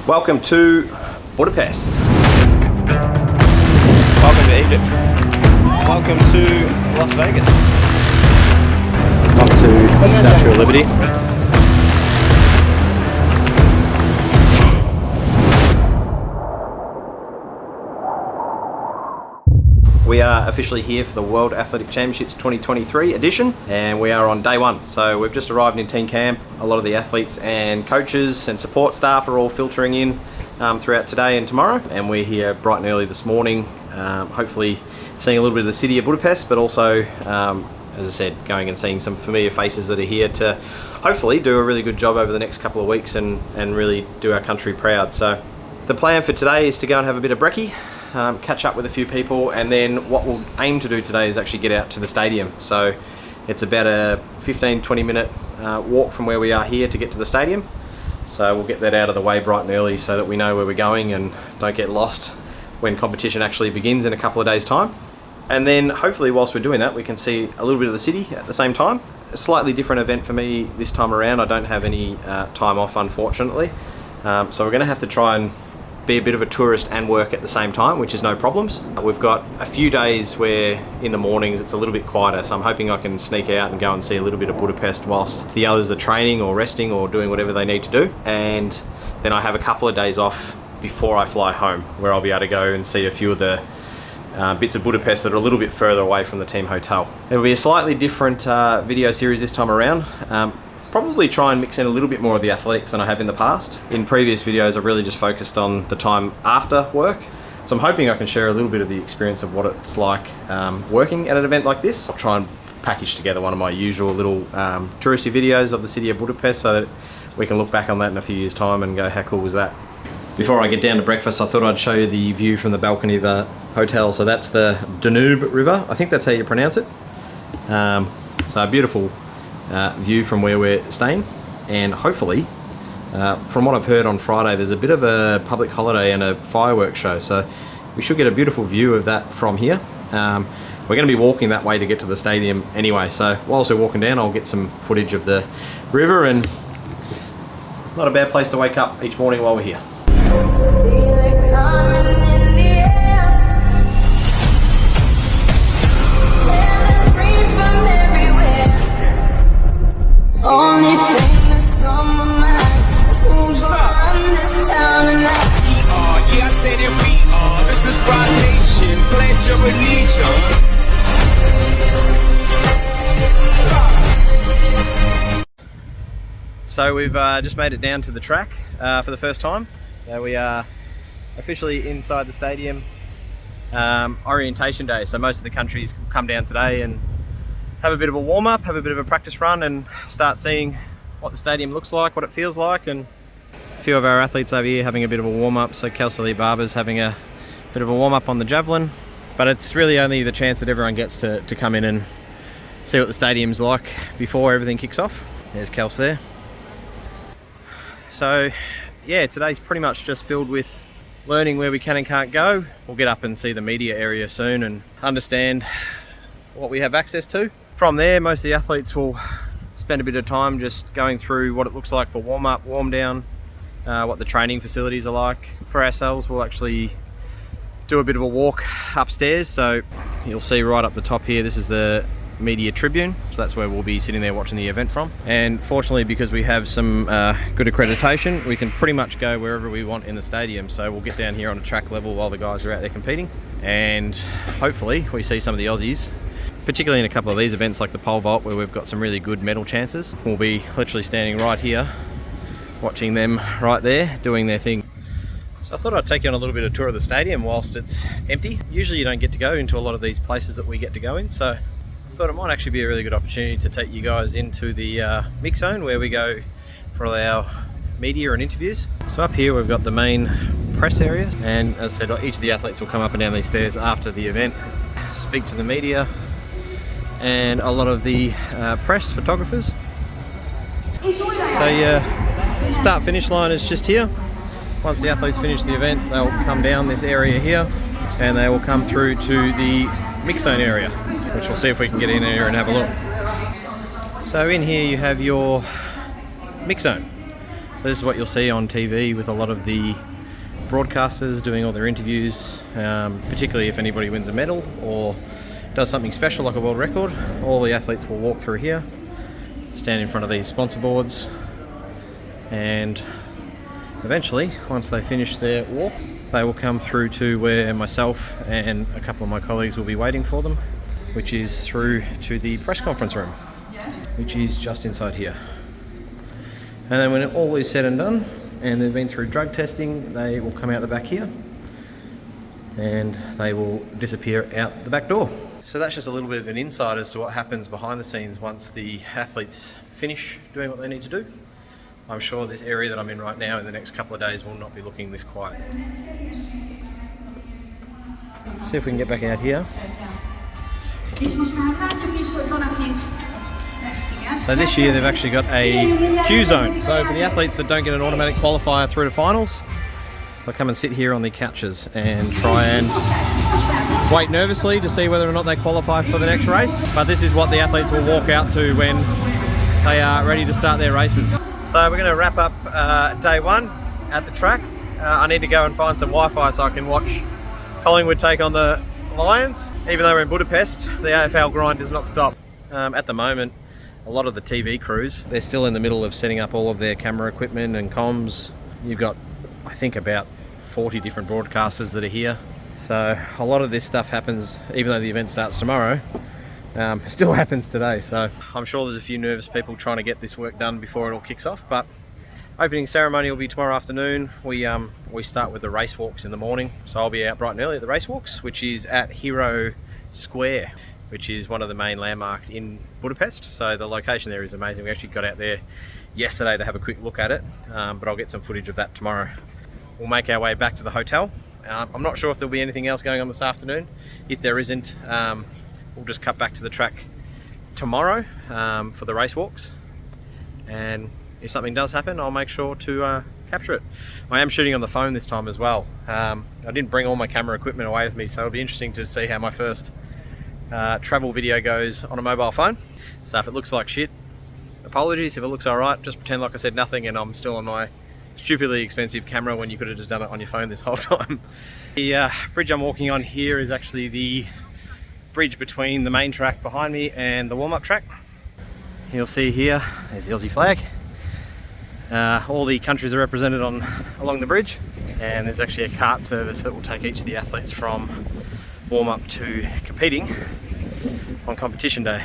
Welcome to Budapest. Welcome to Egypt. Welcome to Las Vegas. Off to the Statue of Liberty. We are officially here for the World Athletic Championships 2023 edition, and we are on day one. So we've just arrived in team camp. A lot of the athletes and coaches and support staff are all filtering in throughout today and tomorrow, and we're here bright and early this morning, hopefully seeing a little bit of the city of Budapest, but also, as I said, going and seeing some familiar faces that are here to hopefully do a really good job over the next couple of weeks and really do our country proud. So the plan for today is to go and have a bit of brekkie, catch up with a few people, and then what we'll aim to do today is actually get out to the stadium. So it's about a 15-20 minute walk from where we are here to get to the stadium. So we'll get that out of the way bright and early so that we know where we're going and don't get lost when competition actually begins in a couple of days' time. And then hopefully whilst we're doing that, we can see a little bit of the city at the same time. A slightly different event for me this time around. I don't have any time off, unfortunately. So we're going to have to try and be a bit of a tourist and work at the same time, which is no problems. We've got a few days where in the mornings it's a little bit quieter, so I'm hoping I can sneak out and go and see a little bit of Budapest whilst the others are training or resting or doing whatever they need to do. And then I have a couple of days off before I fly home, where I'll be able to go and see a few of the bits of Budapest that are a little bit further away from the team hotel. It'll be a slightly different video series this time around. Probably try and mix in a little bit more of the athletics than I have in the past. In previous videos, I've really just focused on the time after work. So I'm hoping I can share a little bit of the experience of what it's like working at an event like this. I'll try and package together one of my usual little touristy videos of the city of Budapest so that we can look back on that in a few years' time and go, how cool was that? Before I get down to breakfast, I thought I'd show you the view from the balcony of the hotel. So that's the Danube River. I think that's how you pronounce it. So a beautiful view from where we're staying, and hopefully from what I've heard on Friday there's a bit of a public holiday and a fireworks show, so we should get a beautiful view of that from here. We're going to be walking that way to get to the stadium anyway, so whilst we're walking down I'll get some footage of the river, and not a bad place to wake up each morning while we're here. Only thing that's on my mind is who's gonna run this town tonight. Yeah, I say that we are. This is Rock Nation. Pledge your allegiance. So we've just made it down to the track for the first time. So we are officially inside the stadium. Orientation day, so most of the countries come down today and have a bit of a warm-up, have a bit of a practice run, and start seeing what the stadium looks like, what it feels like. And a few of our athletes over here having a bit of a warm-up. So Kelsey Barber's having a bit of a warm-up on the javelin, but it's really only the chance that everyone gets to come in and see what the stadium's like before everything kicks off. There's Kels there. So yeah, today's pretty much just filled with learning where we can and can't go. We'll get up and see the media area soon and understand what we have access to. From there, most of the athletes will spend a bit of time just going through what it looks like for warm-up, warm-down, what the training facilities are like. For ourselves, we'll actually do a bit of a walk upstairs. So you'll see right up the top here, this is the media tribune. So that's where we'll be sitting there watching the event from. And fortunately, because we have some good accreditation, we can pretty much go wherever we want in the stadium. So we'll get down here on a track level while the guys are out there competing. And hopefully we see some of the Aussies, particularly in a couple of these events like the pole vault, where we've got some really good medal chances. We'll be literally standing right here watching them right there doing their thing. So I thought I'd take you on a little bit of tour of the stadium whilst it's empty. Usually you don't get to go into a lot of these places that we get to go in, so I thought it might actually be a really good opportunity to take you guys into the mix zone where we go for all our media and interviews. So up here we've got the main press area, and as I said, each of the athletes will come up and down these stairs after the event, speak to the media and a lot of the press photographers. So yeah, start finish line is just here. Once the athletes finish the event, they'll come down this area here and they will come through to the mix zone area, which we'll see if we can get in here and have a look. So in here you have your mix zone. So this is what you'll see on TV with a lot of the broadcasters doing all their interviews, particularly if anybody wins a medal or does something special like a world record. All the athletes will walk through here, stand in front of these sponsor boards, and eventually, once they finish their walk, they will come through to where myself and a couple of my colleagues will be waiting for them, which is through to the press conference room, which is just inside here. And then when all is said and done, and they've been through drug testing, they will come out the back here and they will disappear out the back door. So that's just a little bit of an insight as to what happens behind the scenes once the athletes finish doing what they need to do. I'm sure this area that I'm in right now in the next couple of days will not be looking this quiet. See if we can get back out here. So this year they've actually got a queue zone. So for the athletes that don't get an automatic qualifier through to finals, they'll come and sit here on the couches and try and wait nervously to see whether or not they qualify for the next race. But this is what the athletes will walk out to when they are ready to start their races. So we're going to wrap up day one at the track. I need to go and find some Wi-Fi so I can watch Collingwood take on the Lions. Even though we're in Budapest, the AFL grind does not stop. At the moment, a lot of the TV crews, they're still in the middle of setting up all of their camera equipment and comms. You've got, I think, about 40 different broadcasters that are here. So a lot of this stuff happens, even though the event starts tomorrow, still happens today. So I'm sure there's a few nervous people trying to get this work done before it all kicks off. But opening ceremony will be tomorrow afternoon. We start with the race walks in the morning. So I'll be out bright and early at the race walks, which is at Hero Square, which is one of the main landmarks in Budapest. So the location there is amazing. We actually got out there yesterday to have a quick look at it, but I'll get some footage of that tomorrow. We'll make our way back to the hotel. I'm not sure if there'll be anything else going on this afternoon. If there isn't, we'll just cut back to the track tomorrow for the race walks. And if something does happen, I'll make sure to capture it. I am shooting on the phone this time as well. I didn't bring all my camera equipment away with me, so it'll be interesting to see how my first travel video goes on a mobile phone. So if it looks like shit, apologies. If it looks alright, just pretend like I said nothing and I'm still on my stupidly expensive camera when you could have just done it on your phone this whole time. The bridge I'm walking on here is actually the bridge between the main track behind me and the warm-up track. You'll see here, there's the Aussie flag. All the countries are represented along the bridge, and there's actually a cart service that will take each of the athletes from warm-up to competing on competition day.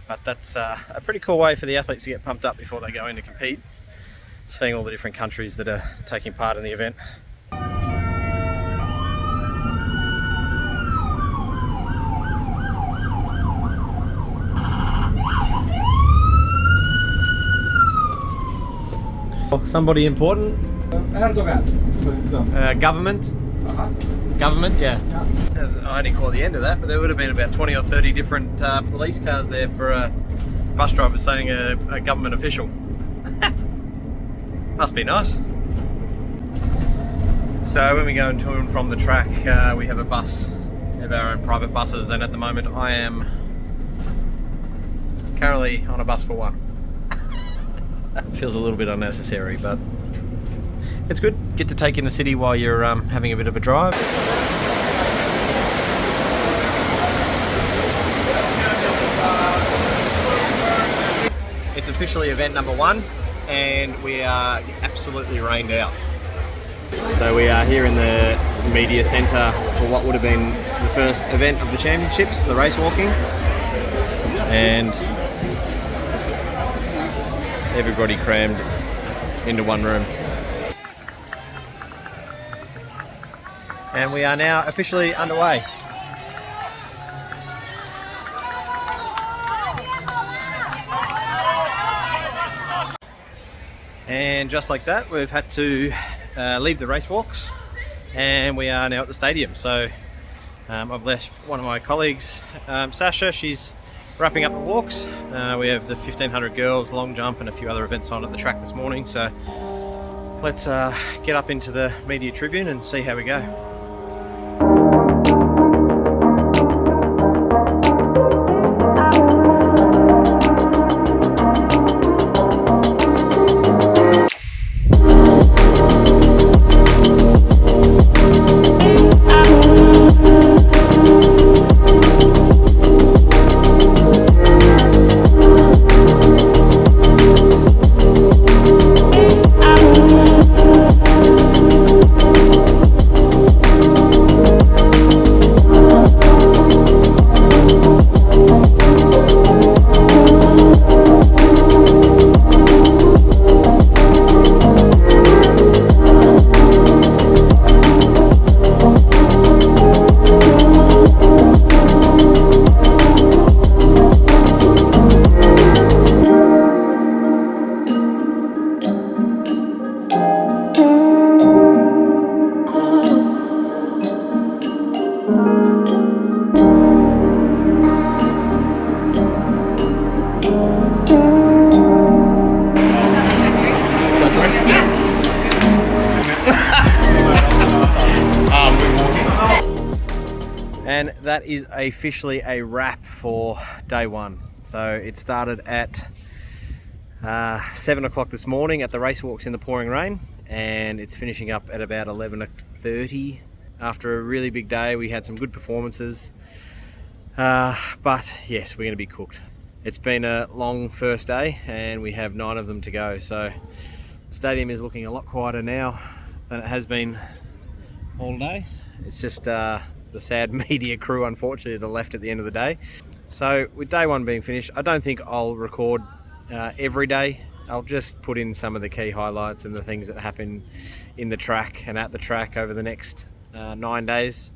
But that's a pretty cool way for the athletes to get pumped up before they go in to compete, seeing all the different countries that are taking part in the event. Somebody important? Government. Government, yeah. I only caught the end of that, but there would have been about 20 or 30 different police cars there for a bus driver saying a government official. Must be nice. So when we go to and from the track, we have a bus, we have our own private buses, and at the moment I am currently on a bus for one. Feels a little bit unnecessary, but it's good. Get to take in the city while you're having a bit of a drive. It's officially event number one, and we are absolutely rained out. So we are here in the media centre for what would have been the first event of the championships, the race walking, and everybody crammed into one room. And we are now officially underway. And just like that, we've had to leave the race walks, and we are now at the stadium. So I've left one of my colleagues, Sasha. She's wrapping up the walks. We have the 1500 girls, long jump, and a few other events on at the track this morning. So let's get up into the media tribune and see how we go. And that is officially a wrap for day one. So it started at 7 o'clock this morning at the race walks in the pouring rain, and it's finishing up at about 11:30 after a really big day. We had some good performances, but yes, we're going to be cooked. It's been a long first day and we have 9 of them to go, so the stadium is looking a lot quieter now than it has been all day. It's just the sad media crew, unfortunately, that are left at the end of the day. So with day one being finished, I don't think I'll record every day. I'll just put in some of the key highlights and the things that happen in the track and at the track over the next 9 days.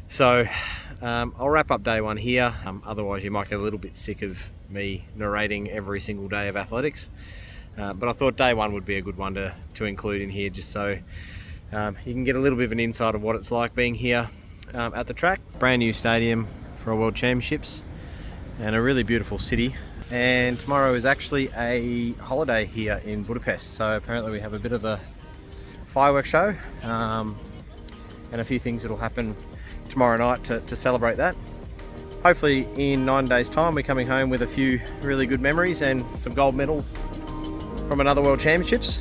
So I'll wrap up day one here. Otherwise you might get a little bit sick of me narrating every single day of athletics. But I thought day one would be a good one to include in here, just so you can get a little bit of an insight of what it's like being here at the track. Brand new stadium for our World Championships and a really beautiful city. And tomorrow is actually a holiday here in Budapest. So apparently we have a bit of a fireworks show and a few things that'll happen tomorrow night to celebrate that. Hopefully in 9 days time we're coming home with a few really good memories and some gold medals from another World Championships.